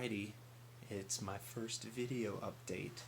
Alrighty, it's my first video update,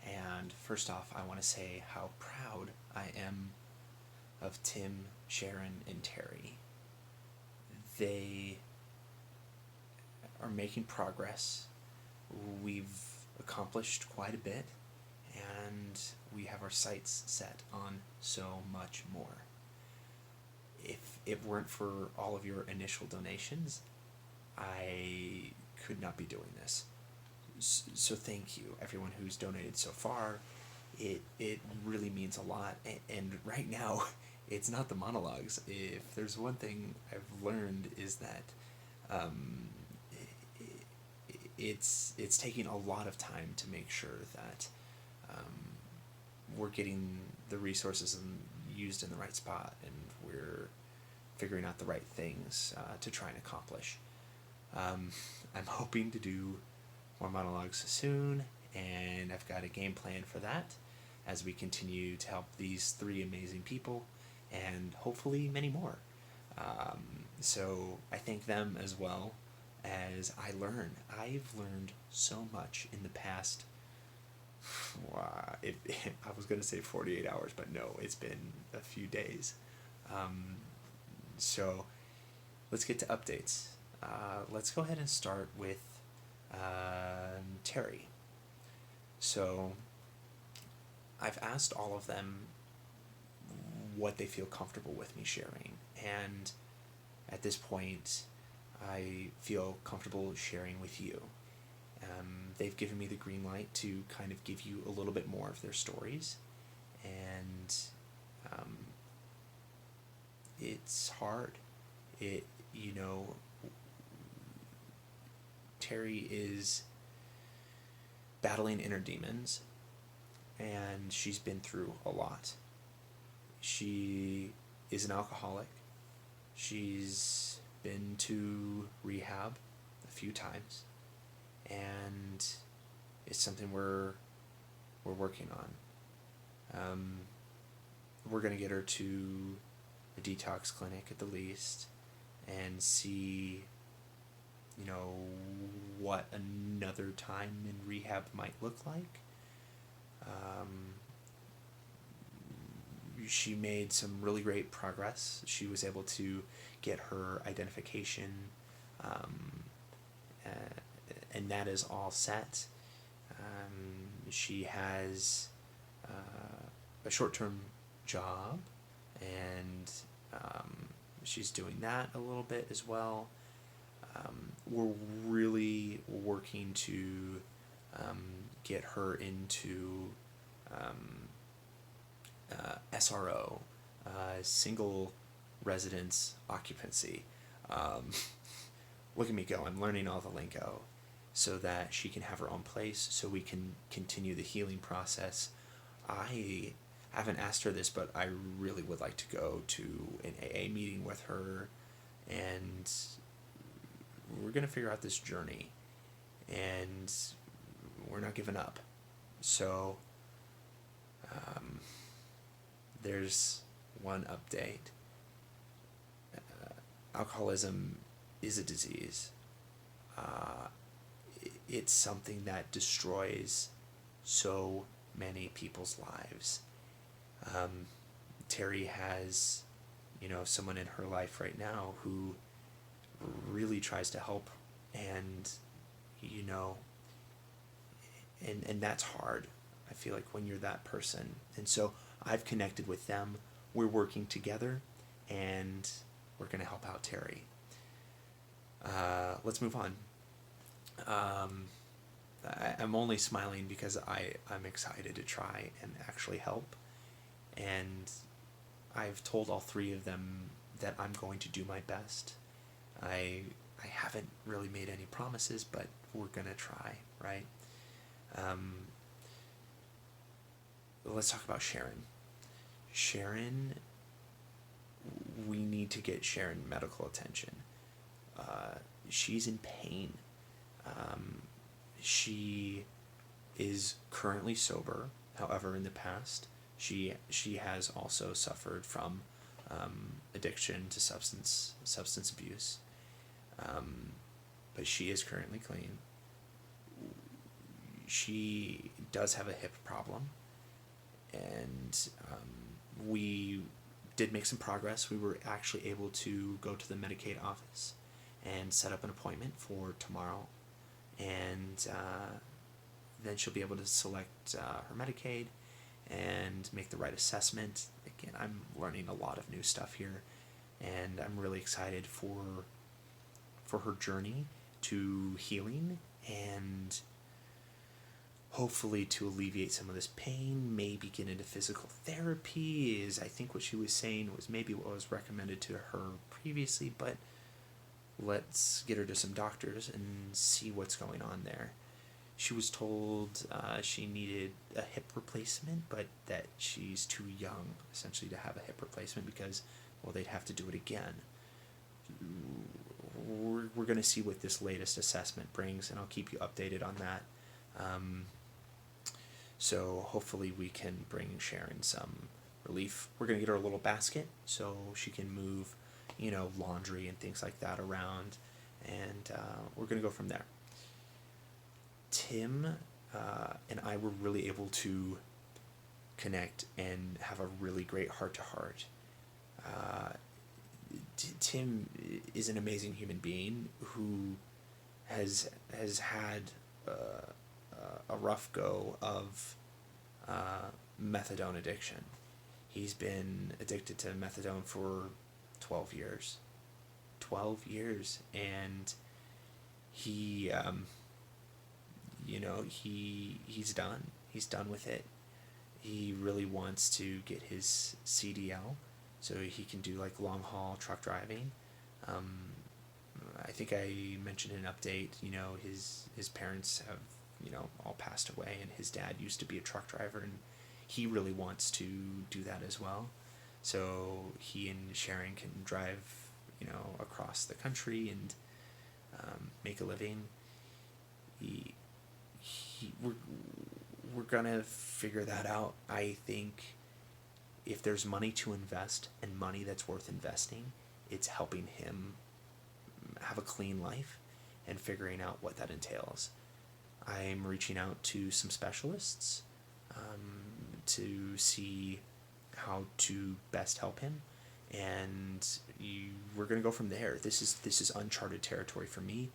and first off, I want to say how proud I am of Tim, Sharon, and Terry. They are making progress. We've accomplished quite a bit, and we have our sights set on so much more. If it weren't for all of your initial donations, I could not be doing this. So thank you, everyone who's donated so far. It really means a lot. And right now, it's not the monologues. If there's one thing I've learned is that it's taking a lot of time to make sure that we're getting the resources used in the right spot, and we're figuring out the right things to try and accomplish. I'm hoping to do more monologues soon, and I've got a game plan for that as we continue to help these three amazing people, and hopefully many more. So I thank them as well as I learn. I've learned so much in the past. I was going to say 48 hours, but no, it's been a few days. So let's get to updates. Let's go ahead and start with Terry. So I've asked all of them what they feel comfortable with me sharing, and at this point I feel comfortable sharing with you. They've given me the green light to kind of give you a little bit more of their stories, and it's hard. Terry is battling inner demons, and she's been through a lot. She is an alcoholic. She's been to rehab a few times, and it's something we're working on. We're going to get her to a detox clinic at the least and see what another time in rehab might look like. She made some really great progress. She was able to get her identification, and that is all set. She has a short-term job, and she's doing that a little bit as well. We're really working to get her into SRO, single residence occupancy. Look at me go, I'm learning all the lingo so that she can have her own place, so we can continue the healing process. I haven't asked her this, but I really would like to go to an AA meeting with her, and we're going to figure out this journey, and we're not giving up. So there's one update. Alcoholism is a disease. It's something that destroys so many people's lives. Terry has, someone in her life right now who really tries to help, and and that's hard. I feel like when you're that person. And so I've connected with them. We're working together, and we're going to help out Terry. Let's move on. I'm only smiling because I'm excited to try and actually help. And I've told all three of them that I'm going to do my best. I haven't really made any promises, but we're going to try, right? Let's talk about Sharon. Sharon, we need to get Sharon medical attention. She's in pain. She is currently sober. However, in the past, she has also suffered from addiction to substance abuse. But she is currently clean. she does have a hip problem, and we did make some progress. We were actually able to go to the Medicaid office and set up an appointment for tomorrow, and then she'll be able to select her Medicaid and make the right assessment. Again, I'm learning a lot of new stuff here, and I'm really excited for her journey to healing, and hopefully to alleviate some of this pain, maybe get into physical therapy is I think what she was saying was maybe what was recommended to her previously, but let's get her to some doctors and see what's going on there. She was told she needed a hip replacement, but that she's too young essentially to have a hip replacement because, well, they'd have to do it again. We're going to see what this latest assessment brings, and I'll keep you updated on that. So hopefully we can bring Sharon some relief. We're going to get her a little basket so she can move, laundry and things like that around, and we're going to go from there. Tim and I were really able to connect and have a really great heart-to-heart. Tim is an amazing human being who has had a rough go of methadone addiction. He's been addicted to methadone for 12 years. 12 years, and he he's done. He's done with it. He really wants to get his CDL so he can do like long haul truck driving. I think I mentioned in an update, his parents have, all passed away, and his dad used to be a truck driver, and he really wants to do that as well. So he and Sharon can drive, across the country and make a living. We're gonna figure that out. I think if there's money to invest and money that's worth investing, it's helping him have a clean life and figuring out what that entails. I'm reaching out to some specialists to see how to best help him, and we're gonna go from there. This is uncharted territory for me,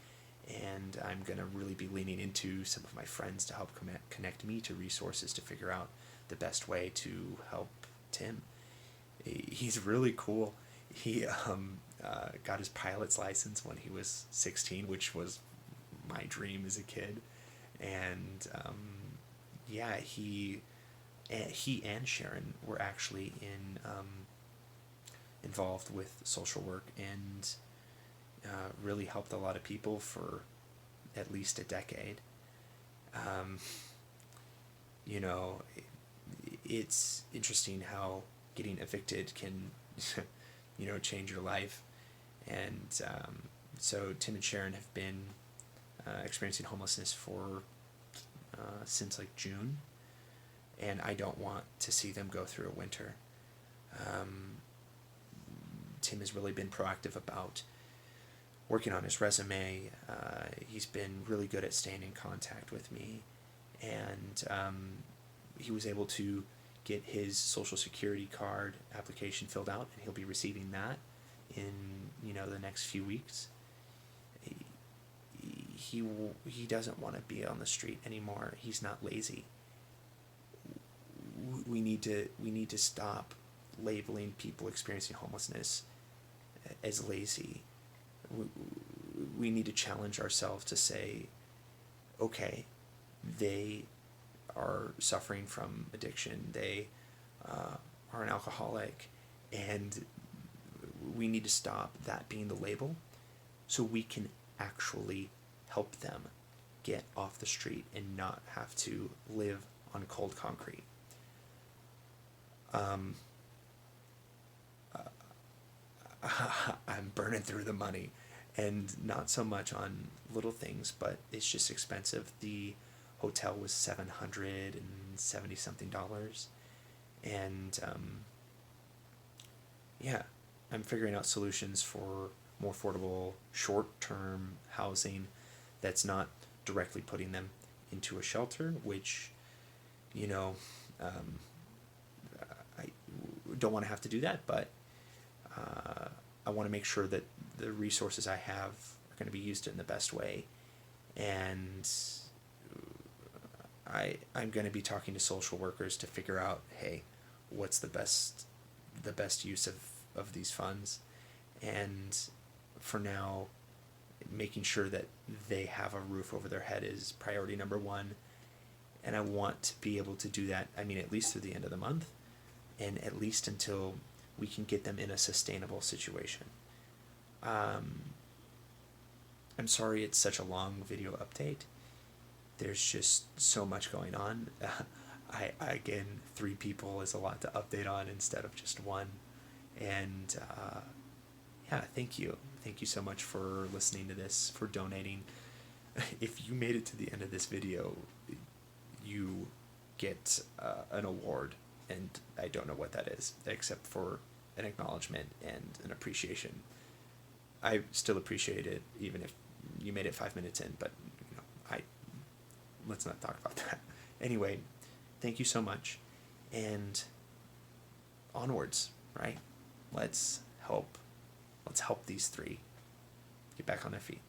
and I'm gonna really be leaning into some of my friends to help connect me to resources to figure out the best way to help Tim. He's really cool. He got his pilot's license when he was 16, which was my dream as a kid, and he and Sharon were actually involved with social work and really helped a lot of people for at least a decade. It's interesting how getting evicted can, change your life. And so Tim and Sharon have been experiencing homelessness for since like June, and I don't want to see them go through a winter. Tim has really been proactive about working on his resume. He's been really good at staying in contact with me, and he was able to get his Social Security card application filled out, and he'll be receiving that in the next few weeks. He doesn't want to be on the street anymore. He's not lazy. We need to stop labeling people experiencing homelessness as lazy. We need to challenge ourselves to say, okay, they are suffering from addiction. They are an alcoholic, and we need to stop that being the label so we can actually help them get off the street and not have to live on cold concrete. I'm burning through the money, and not so much on little things, but it's just expensive. The hotel was $770 something, and I'm figuring out solutions for more affordable short-term housing that's not directly putting them into a shelter, which, you know, I don't want to have to do that, but I want to make sure that the resources I have are going to be used in the best way. And I'm going to be talking to social workers to figure out, hey, what's the best use of these funds. And for now, making sure that they have a roof over their head is priority number one. And I want to be able to do that, I mean, at least through the end of the month, and at least until we can get them in a sustainable situation. I'm sorry it's such a long video update. There's just so much going on. Again, 3 people is a lot to update on instead of just one. And yeah, thank you. Thank you so much for listening to this, for donating. If you made it to the end of this video, you get an award, and I don't know what that is, except for an acknowledgement and an appreciation. I still appreciate it, even if you made it 5 minutes in, but let's not talk about that. Anyway, thank you so much, and onwards, right? Let's help these 3 get back on their feet.